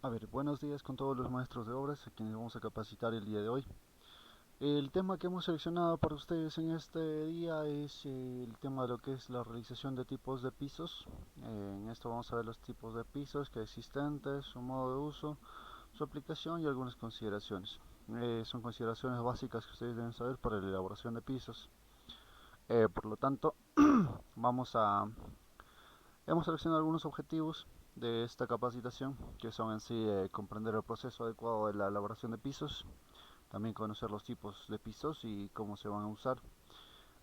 A ver, buenos días con todos los maestros de obras a quienes vamos a capacitar el día de hoy. El tema que hemos seleccionado para ustedes en este día es el tema de lo que es la realización de tipos de pisos. En esto vamos a ver los tipos de pisos que existentes, su modo de uso, su aplicación y algunas consideraciones. Son consideraciones básicas que ustedes deben saber para la elaboración de pisos. Por lo tanto, vamos a hemos seleccionado algunos objetivos de esta capacitación, que son en sí comprender el proceso adecuado de la elaboración de pisos, también conocer los tipos de pisos y cómo se van a usar,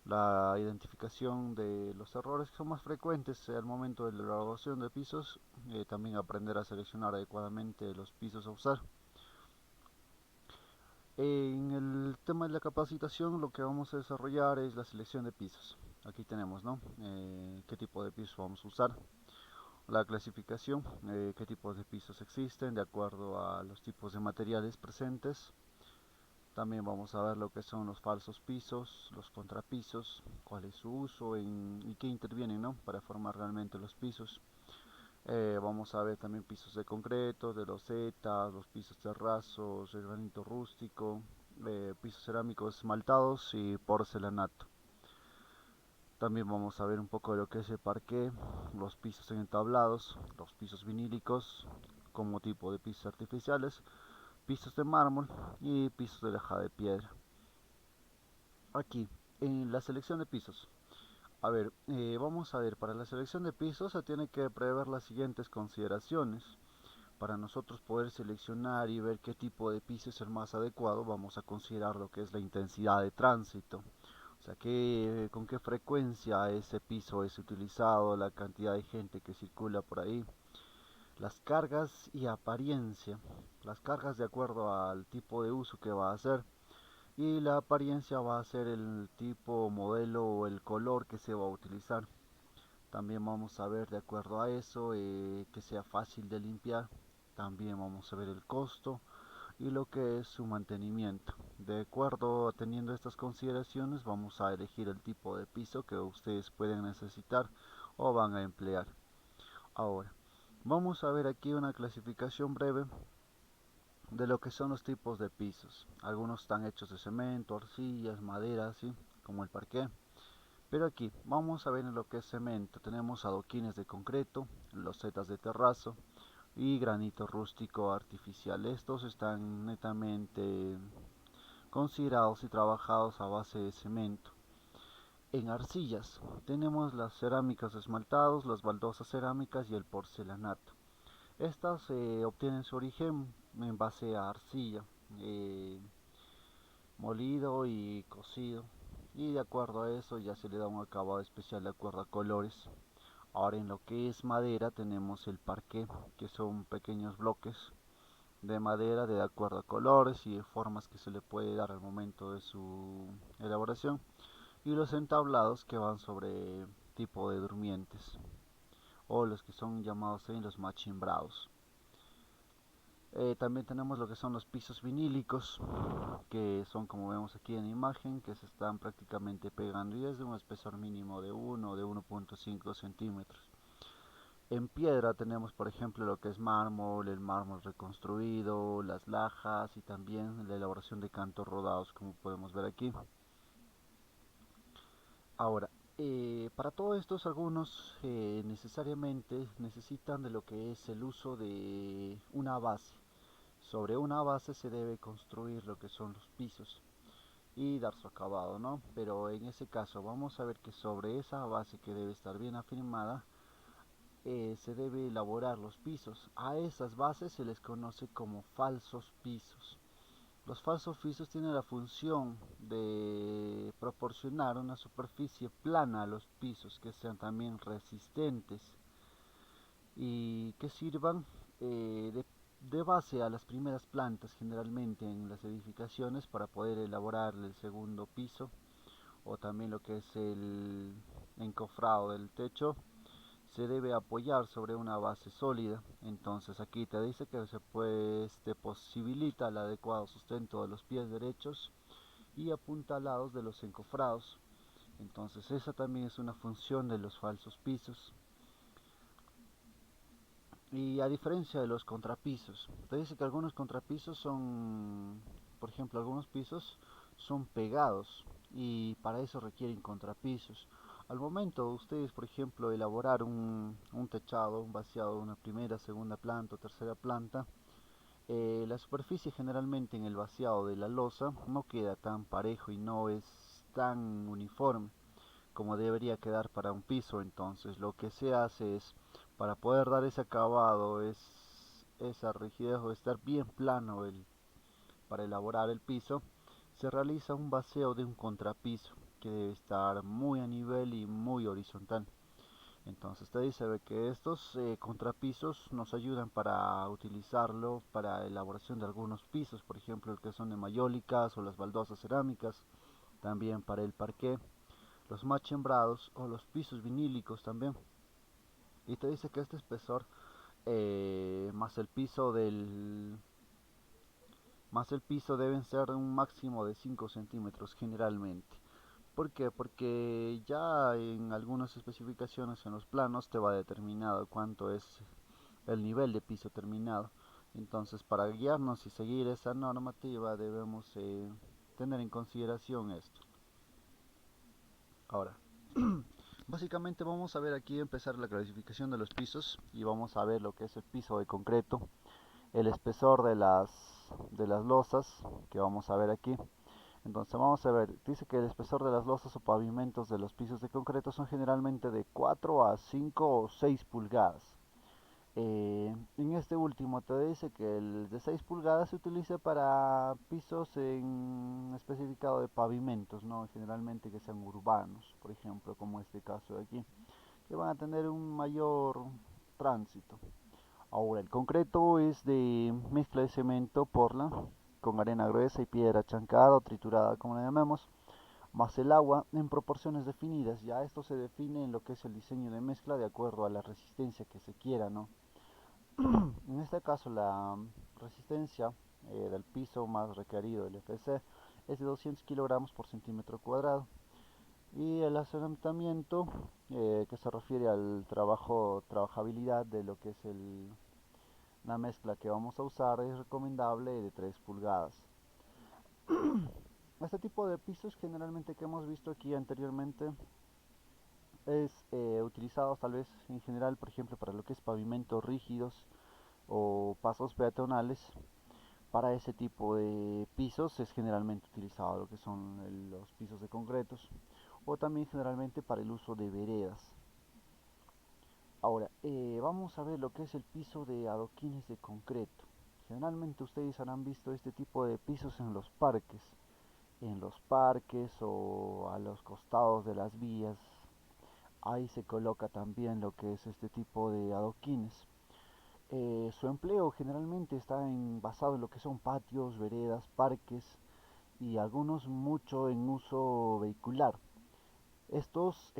la identificación de los errores que son más frecuentes al momento de la elaboración de pisos, también aprender a seleccionar adecuadamente los pisos a usar. En el tema de la capacitación lo que vamos a desarrollar es la selección de pisos. Aquí tenemos, ¿no? Qué tipo de piso vamos a usar, la clasificación, qué tipos de pisos existen de acuerdo a los tipos de materiales presentes. También vamos a ver lo que son los falsos pisos, los contrapisos, cuál es su uso y qué intervienen, ¿no?, para formar realmente los pisos. Vamos a ver también pisos de concreto, de losetas, los pisos terrazos, el granito rústico, pisos cerámicos esmaltados y porcelanato. También vamos a ver un poco de lo que es el parqué, los pisos entablados, los pisos vinílicos como tipo de pisos artificiales, pisos de mármol y pisos de laja de piedra. Aquí, en la selección de pisos. A ver, vamos a ver, para la selección de pisos se tiene que prever las siguientes consideraciones. Para nosotros poder seleccionar y ver qué tipo de piso es el más adecuado, vamos a considerar lo que es la intensidad de tránsito. O sea, con qué frecuencia ese piso es utilizado, la cantidad de gente que circula por ahí, las cargas y apariencia. Las cargas de acuerdo al tipo de uso que va a hacer y la apariencia va a ser el tipo, modelo o el color que se va a utilizar. También vamos a ver de acuerdo a eso que sea fácil de limpiar. También vamos a ver el costo y lo que es su mantenimiento. De acuerdo a teniendo estas consideraciones, vamos a elegir el tipo de piso que ustedes pueden necesitar o van a emplear. Ahora, vamos a ver aquí una clasificación breve de lo que son los tipos de pisos. Algunos están hechos de cemento, arcillas, madera, así como el parqué. Pero aquí vamos a ver en lo que es cemento. Tenemos adoquines de concreto, losetas de terrazo y granito rústico artificial. Estos están netamente considerados y trabajados a base de cemento. En arcillas tenemos las cerámicas esmaltados, las baldosas cerámicas y el porcelanato. Estas obtienen su origen en base a arcilla, eh, molido y cocido, y de acuerdo a eso ya se le da un acabado especial de acuerdo a colores. Ahora en lo que es madera tenemos el parqué, que son pequeños bloques de madera de acuerdo a colores y formas que se le puede dar al momento de su elaboración, y los entablados que van sobre tipo de durmientes o los que son llamados en los machimbrados. También tenemos lo que son los pisos vinílicos, que son como vemos aquí en la imagen, que se están prácticamente pegando y es de un espesor mínimo de 1 o de 1.5 centímetros. En piedra tenemos por ejemplo lo que es mármol, el mármol reconstruido, las lajas y también la elaboración de cantos rodados como podemos ver aquí. Ahora, para todo esto algunos necesariamente necesitan de lo que es el uso de una base. Sobre una base se debe construir lo que son los pisos y dar su acabado, ¿no? Pero en ese caso vamos a ver que sobre esa base que debe estar bien afirmada, se debe elaborar los pisos. A esas bases se les conoce como falsos pisos. Los falsos pisos tienen la función de proporcionar una superficie plana a los pisos que sean también resistentes y que sirvan de base a las primeras plantas generalmente en las edificaciones para poder elaborar el segundo piso o también lo que es el encofrado del techo. Se debe apoyar sobre una base sólida. Entonces aquí te dice que te posibilita el adecuado sustento de los pies derechos y apuntalados de los encofrados. Entonces esa también es una función de los falsos pisos. Y a diferencia de los contrapisos, te dice que algunos contrapisos son, por ejemplo, algunos pisos son pegados y para eso requieren contrapisos. Al momento ustedes, por ejemplo, elaborar un techado, un vaciado de una primera, segunda planta o tercera planta, la superficie generalmente en el vaciado de la losa no queda tan parejo y no es tan uniforme como debería quedar para un piso. Entonces lo que se hace es, para poder dar ese acabado, esa rigidez o estar bien plano para elaborar el piso, se realiza un vacío de un contrapiso que debe estar muy a nivel y muy horizontal. Entonces te dice que estos contrapisos nos ayudan para utilizarlo para la elaboración de algunos pisos, por ejemplo el que son de mayólicas o las baldosas cerámicas, también para el parqué, los machembrados o los pisos vinílicos también. Y te dice que este espesor más el piso más el piso deben ser un máximo de 5 centímetros generalmente. ¿Por qué? Porque ya en algunas especificaciones en los planos te va determinado cuánto es el nivel de piso terminado. Entonces, para guiarnos y seguir esa normativa debemos tener en consideración esto. Ahora, básicamente vamos a ver aquí empezar la clasificación de los pisos y vamos a ver lo que es el piso de concreto, el espesor de las losas que vamos a ver aquí. Entonces vamos a ver, dice que el espesor de las losas o pavimentos de los pisos de concreto son generalmente de 4 a 5 o 6 pulgadas. En este último te dice que el de 6 pulgadas se utiliza para pisos en especificado de pavimentos, ¿no? Generalmente que sean urbanos, por ejemplo, como este caso de aquí, que van a tener un mayor tránsito. Ahora, el concreto es de mezcla de cemento Portland con arena gruesa y piedra chancada o triturada, como la llamamos, más el agua en proporciones definidas. Ya esto se define en lo que es el diseño de mezcla de acuerdo a la resistencia que se quiera, ¿no? En este caso la resistencia del piso más requerido del FC es de 200 kilogramos por centímetro cuadrado y el asentamiento que se refiere al trabajabilidad de lo que es la mezcla que vamos a usar es recomendable de 3 pulgadas. Este tipo de pisos generalmente que hemos visto aquí anteriormente es utilizado tal vez en general, por ejemplo, para lo que es pavimentos rígidos o pasos peatonales. Para ese tipo de pisos es generalmente utilizado lo que son los pisos de concretos o también generalmente para el uso de veredas. Ahora, vamos a ver lo que es el piso de adoquines de concreto. Generalmente ustedes habrán visto este tipo de pisos en los parques o a los costados de las vías. Ahí se coloca también lo que es este tipo de adoquines. Su empleo generalmente está basado en lo que son patios, veredas, parques y algunos mucho en uso vehicular. Estos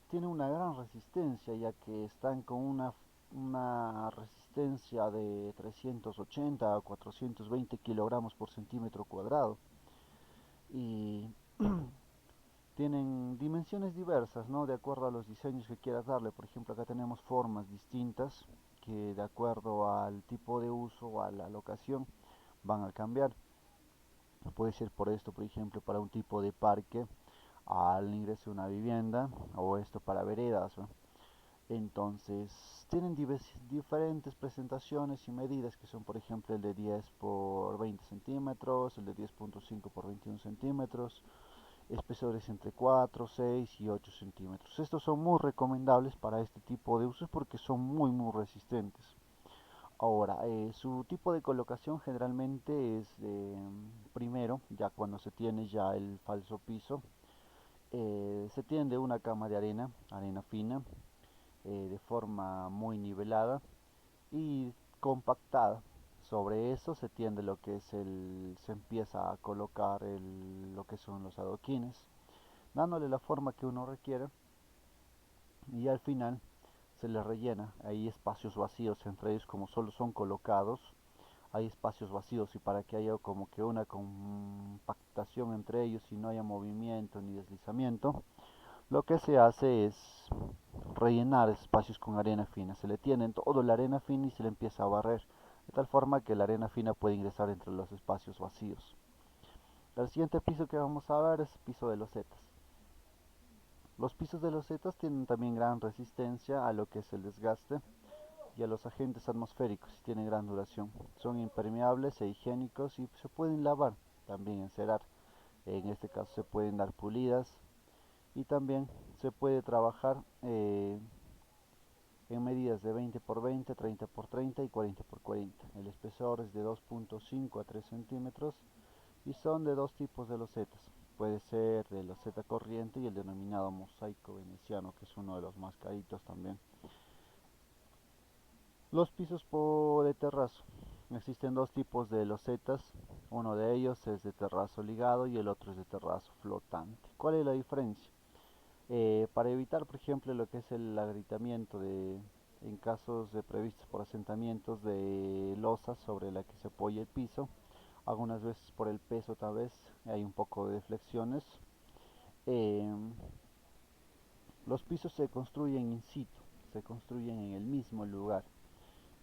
tienen una gran resistencia ya que están con una resistencia de 380 a 420 kilogramos por centímetro cuadrado y tienen dimensiones diversas, ¿no? De acuerdo a los diseños que quieras darle. Por ejemplo, acá tenemos formas distintas que de acuerdo al tipo de uso o a la locación van a cambiar. Puede ser por esto, por ejemplo, para un tipo de parque al ingreso de una vivienda o esto para veredas, ¿no? Entonces, tienen diferentes presentaciones y medidas que son, por ejemplo, el de 10 por 20 centímetros, el de 10.5 por 21 centímetros, espesores entre 4, 6 y 8 centímetros. Estos son muy recomendables para este tipo de usos porque son muy resistentes. Ahora, su tipo de colocación generalmente es primero, ya cuando se tiene ya el falso piso, se tiende una cama de arena fina, de forma muy nivelada y compactada. Sobre eso se tiende lo que es se empieza a colocar lo que son los adoquines, dándole la forma que uno requiere y al final se le rellena. Hay espacios vacíos entre ellos como solo son colocados. Hay espacios vacíos y para que haya como que una compactación entre ellos y no haya movimiento ni deslizamiento, Lo que se hace es rellenar espacios con arena fina. Se le tiene toda la arena fina y se le empieza a barrer, de tal forma que la arena fina puede ingresar entre los espacios vacíos. El siguiente piso que vamos a ver es el piso de losetas. Los pisos de losetas tienen también gran resistencia a lo que es el desgaste y a los agentes atmosféricos y tienen gran duración. Son impermeables e higiénicos y se pueden lavar, también encerar. En este caso se pueden dar pulidas y también se puede trabajar en medidas de 20 por 20, 30 por 30 y 40 por 40. El espesor es de 2.5 a 3 centímetros y son de dos tipos de losetas. Puede ser de loseta corriente y el denominado mosaico veneciano, que es uno de los más caritos también. Los pisos de terrazo. Existen dos tipos de losetas. Uno de ellos es de terrazo ligado y el otro es de terrazo flotante. ¿Cuál es la diferencia? Para evitar, por ejemplo, lo que es el agrietamiento en casos de previstos por asentamientos de losas sobre la que se apoya el piso, algunas veces por el peso tal vez hay un poco de deflexiones. Eh, los pisos se construyen in situ, se construyen en el mismo lugar.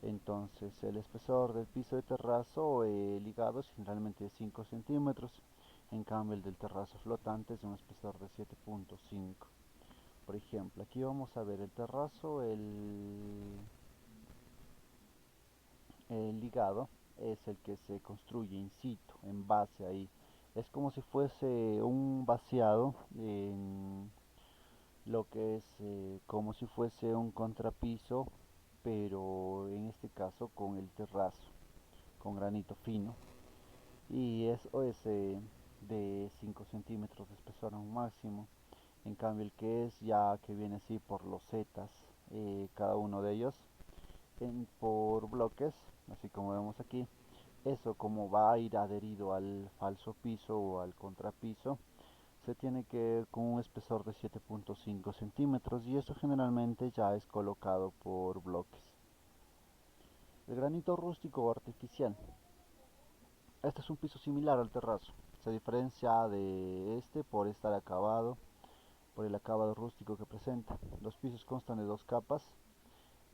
Entonces el espesor del piso de terrazo ligado es generalmente de 5 centímetros, en cambio el del terrazo flotante es de un espesor de 7.5. Por ejemplo, aquí vamos a ver el terrazo, el ligado es el que se construye in situ, en base ahí. Es como si fuese un vaciado en lo que es como si fuese un contrapiso, pero en este caso con el terrazo, con granito fino. Y eso es de 5 centímetros de espesor a un máximo. En cambio el que es ya que viene así por losetas, cada uno de ellos por bloques, así como vemos aquí. Eso como va a ir adherido al falso piso o al contrapiso, se tiene que ver con un espesor de 7.5 centímetros y eso generalmente ya es colocado por bloques. El granito rústico o artificial. Este es un piso similar al terrazo. Se diferencia de este por estar acabado, por el acabado rústico que presenta. Los pisos constan de dos capas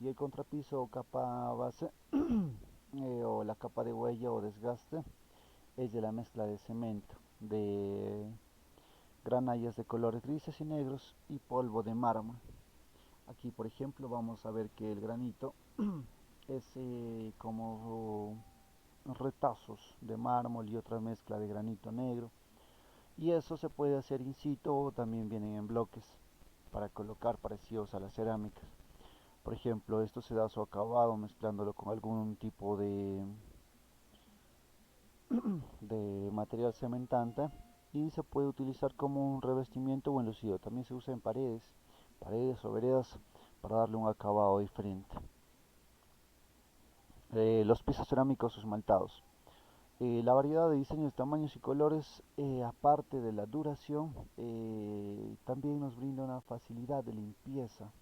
y el contrapiso o capa base o la capa de huella o desgaste es de la mezcla de cemento, de granallas de colores grises y negros y polvo de mármol. Aquí por ejemplo vamos a ver que el granito es como retazos de mármol y otra mezcla de granito negro y eso se puede hacer in situ o también vienen en bloques para colocar parecidos a las cerámicas. Por ejemplo, esto se da su acabado mezclándolo con algún tipo de material cementante y se puede utilizar como un revestimiento o enlucido. También se usa en paredes o veredas para darle un acabado diferente. Los pisos cerámicos esmaltados. La variedad de diseños, tamaños y colores, aparte de la duración, también nos brinda una facilidad de limpieza.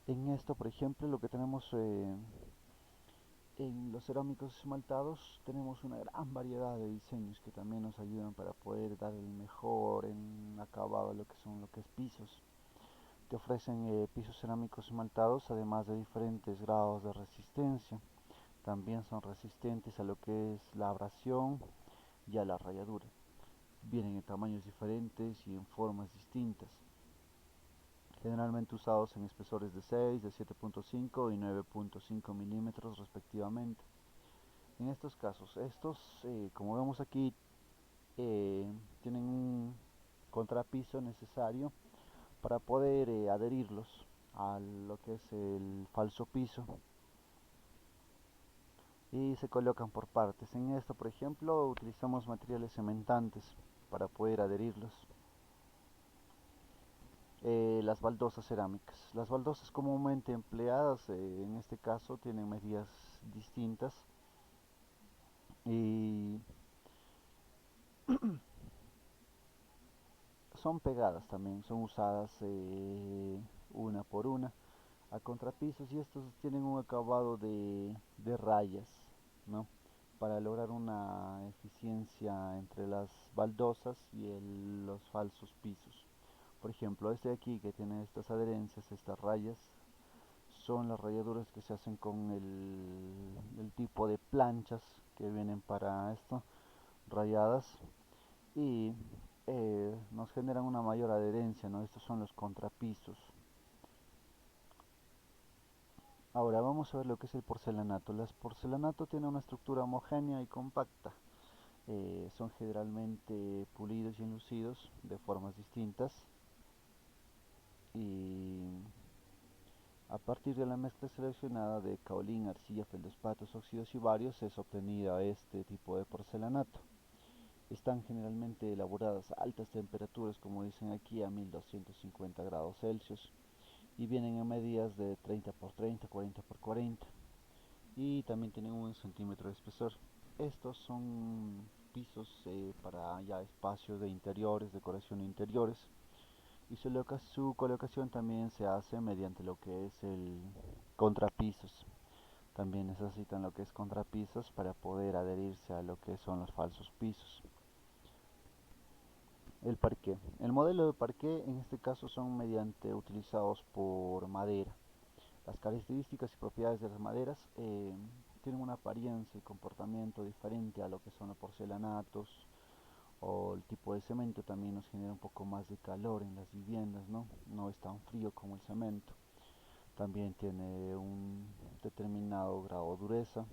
En esto, por ejemplo, lo que tenemos en los cerámicos esmaltados, tenemos una gran variedad de diseños que también nos ayudan para poder dar el mejor en acabado a lo que es pisos. Te ofrecen pisos cerámicos esmaltados, además de diferentes grados de resistencia. También son resistentes a lo que es la abrasión y a la rayadura. Vienen en tamaños diferentes y en formas distintas, generalmente usados en espesores de 6, de 7.5 y 9.5 milímetros respectivamente. En estos casos, estos, como vemos aquí, eh, tienen un contrapiso necesario para poder adherirlos a lo que es el falso piso y se colocan por partes. En esto, por ejemplo, utilizamos materiales cementantes para poder adherirlos. Las baldosas cerámicas. Las baldosas comúnmente empleadas en este caso tienen medidas distintas y son pegadas también, son usadas una por una a contrapisos y estos tienen un acabado de rayas, ¿no? Para lograr una eficiencia entre las baldosas y los falsos pisos. Por ejemplo, este de aquí que tiene estas adherencias, estas rayas, son las rayaduras que se hacen con el tipo de planchas que vienen para esto, rayadas, y nos generan una mayor adherencia, ¿no? Estos son los contrapisos. Ahora vamos a ver lo que es el porcelanato. El porcelanato tiene una estructura homogénea y compacta. Son generalmente pulidos y enlucidos de formas distintas, y a partir de la mezcla seleccionada de caolín, arcilla, feldespatos, óxidos y varios es obtenida este tipo de porcelanato. Están generalmente elaboradas a altas temperaturas, como dicen aquí, a 1250 grados Celsius, y vienen en medidas de 30 por 30, 40 por 40, y también tienen 1 centímetro de espesor. Estos son pisos para ya espacios de interiores, decoración de interiores, y su colocación también se hace mediante lo que es el contrapisos. También necesitan lo que es contrapisos para poder adherirse a lo que son los falsos pisos. El parqué. El modelo de parqué en este caso son mediante utilizados por madera. Las características y propiedades de las maderas tienen una apariencia y comportamiento diferente a lo que son los porcelanatos, o el tipo de cemento también nos genera un poco más de calor en las viviendas, ¿no? No es tan frío como el cemento. También tiene un determinado grado de dureza.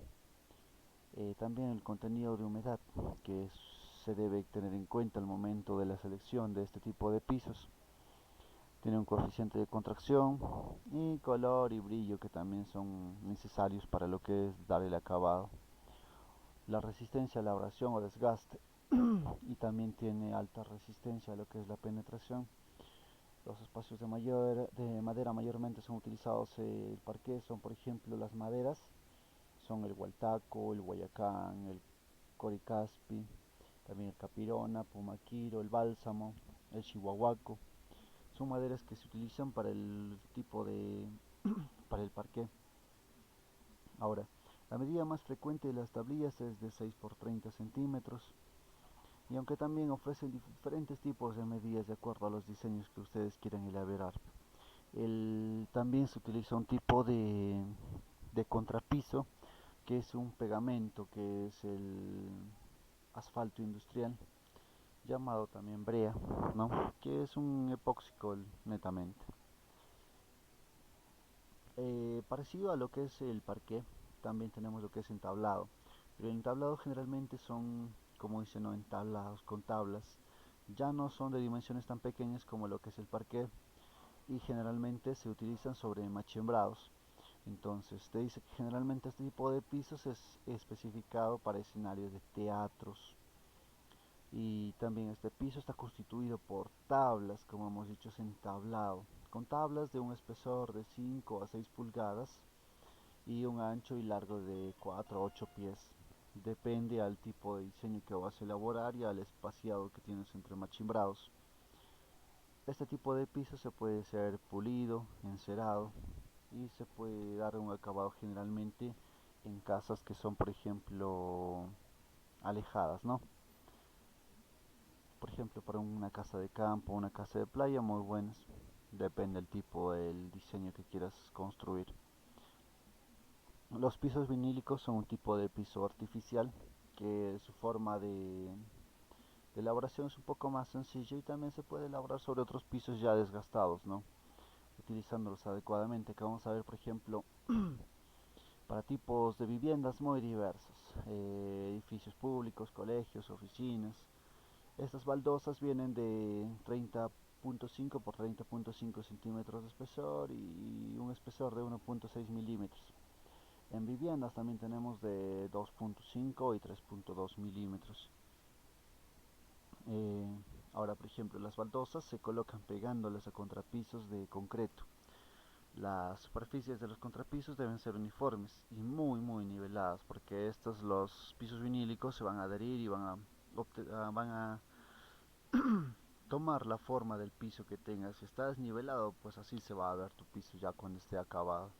También el contenido de humedad que se debe tener en cuenta al momento de la selección de este tipo de pisos. Tiene un coeficiente de contracción y color y brillo que también son necesarios para lo que es dar el acabado. La resistencia a la abrasión o desgaste, y también tiene alta resistencia a lo que es la penetración. Los espacios de madera mayormente son utilizados el parqué, son por ejemplo las maderas, son el hualtaco, el guayacán, el coricaspi, también el capirona, pumaquiro, el bálsamo, el chihuahuaco. Son maderas que se utilizan para el tipo de para el parqué. Ahora, la medida más frecuente de las tablillas es de 6 por 30 centímetros, y aunque también ofrecen diferentes tipos de medidas de acuerdo a los diseños que ustedes quieran elaborar. También se utiliza un tipo de contrapiso, que es un pegamento, que es el asfalto industrial, llamado también brea, ¿no? Que es un epóxico netamente. Parecido a lo que es el parqué, también tenemos lo que es entablado, pero el entablado generalmente son, como dicen, ¿no?, entablados con tablas, ya no son de dimensiones tan pequeñas como lo que es el parqué, y generalmente se utilizan sobre machembrados. Entonces te dice que generalmente este tipo de pisos es especificado para escenarios de teatros, y también este piso está constituido por tablas, como hemos dicho, es entablado, con tablas de un espesor de 5 a 6 pulgadas y un ancho y largo de 4 a 8 pies. Depende al tipo de diseño que vas a elaborar y al espaciado que tienes entre machimbrados. Este tipo de piso se puede ser pulido, encerado, y se puede dar un acabado generalmente en casas que son, por ejemplo, alejadas, ¿no? Por ejemplo, para una casa de campo, una casa de playa, muy buenas. Depende del tipo del diseño que quieras construir. Los pisos vinílicos son un tipo de piso artificial que su forma de elaboración es un poco más sencilla, y también se puede elaborar sobre otros pisos ya desgastados, ¿no? Utilizándolos adecuadamente, que vamos a ver, por ejemplo, para tipos de viviendas muy diversos, edificios públicos, colegios, oficinas. Estas baldosas vienen de 30.5 por 30.5 centímetros de espesor y un espesor de 1.6 milímetros. En viviendas también tenemos de 2.5 y 3.2 milímetros. Eh, Ahora, por ejemplo, las baldosas se colocan pegándolas a contrapisos de concreto. Las superficies de los contrapisos deben ser uniformes y muy niveladas, porque estos, los pisos vinílicos, se van a adherir y van a tomar la forma del piso que tengas. Si está desnivelado, pues así se va a ver tu piso ya cuando esté acabado.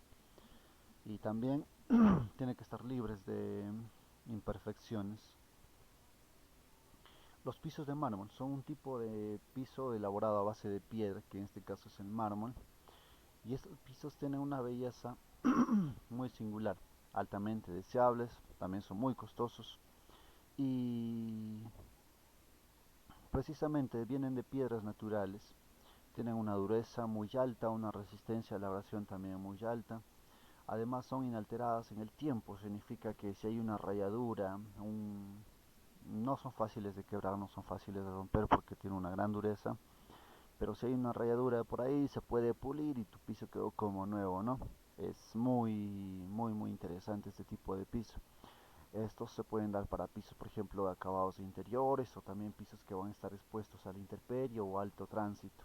Y también tiene que estar libres de imperfecciones. Los pisos de mármol son un tipo de piso elaborado a base de piedra, que en este caso es el mármol, y estos pisos tienen una belleza muy singular, altamente deseables, también son muy costosos y precisamente vienen de piedras naturales, tienen una dureza muy alta, una resistencia a la abrasión también muy alta. Además son inalteradas en el tiempo, significa que si hay una rayadura, no son fáciles de quebrar, no son fáciles de romper porque tiene una gran dureza, pero si hay una rayadura por ahí se puede pulir y tu piso quedó como nuevo, ¿no? Es muy interesante este tipo de piso. Estos se pueden dar para pisos, por ejemplo, de acabados de interiores o también pisos que van a estar expuestos a la intemperie o alto tránsito.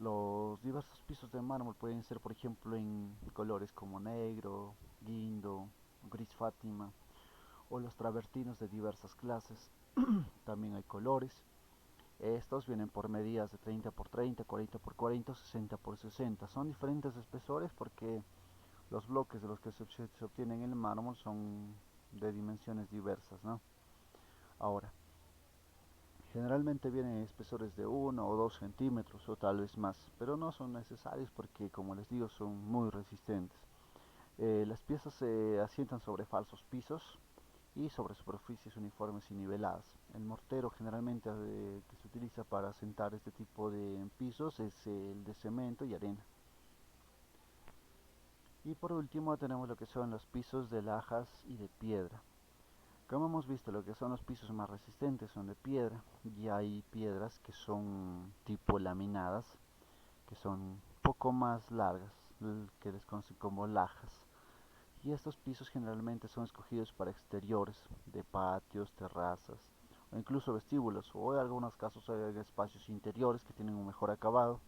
Los diversos pisos de mármol pueden ser, por ejemplo, en colores como negro, guindo, gris fátima o los travertinos de diversas clases. También hay colores. Estos vienen por medidas de 30 por 30, 40 por 40, 60 por 60. Son diferentes espesores porque los bloques de los que se obtienen el mármol son de dimensiones diversas, ¿no? Ahora, generalmente vienen espesores de 1 o 2 centímetros o tal vez más, pero no son necesarios porque, como les digo, son muy resistentes. Las piezas se asientan sobre falsos pisos y sobre superficies uniformes y niveladas. El mortero generalmente que se utiliza para asentar este tipo de pisos es el de cemento y arena. Y por último tenemos lo que son los pisos de lajas y de piedra. Como hemos visto, lo que son los pisos más resistentes son de piedra y hay piedras que son tipo laminadas, que son un poco más largas, que les conocen como lajas. Y estos pisos generalmente son escogidos para exteriores, de patios, terrazas o incluso vestíbulos, o en algunos casos hay espacios interiores que tienen un mejor acabado.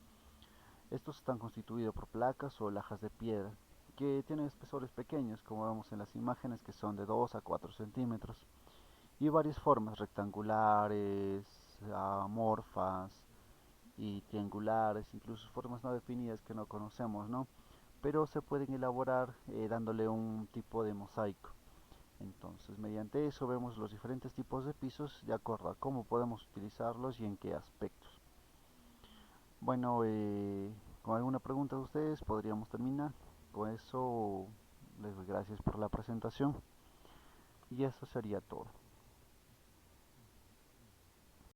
Estos están constituidos por placas o lajas de piedra que tienen espesores pequeños, como vemos en las imágenes, que son de 2 a 4 centímetros, y varias formas rectangulares, amorfas y triangulares, incluso formas no definidas que no conocemos, ¿no? Pero se pueden elaborar dándole un tipo de mosaico. Entonces, mediante eso vemos los diferentes tipos de pisos de acuerdo a cómo podemos utilizarlos y en qué aspectos. Bueno, con alguna pregunta de ustedes podríamos terminar. Con eso les doy gracias por la presentación y eso sería todo.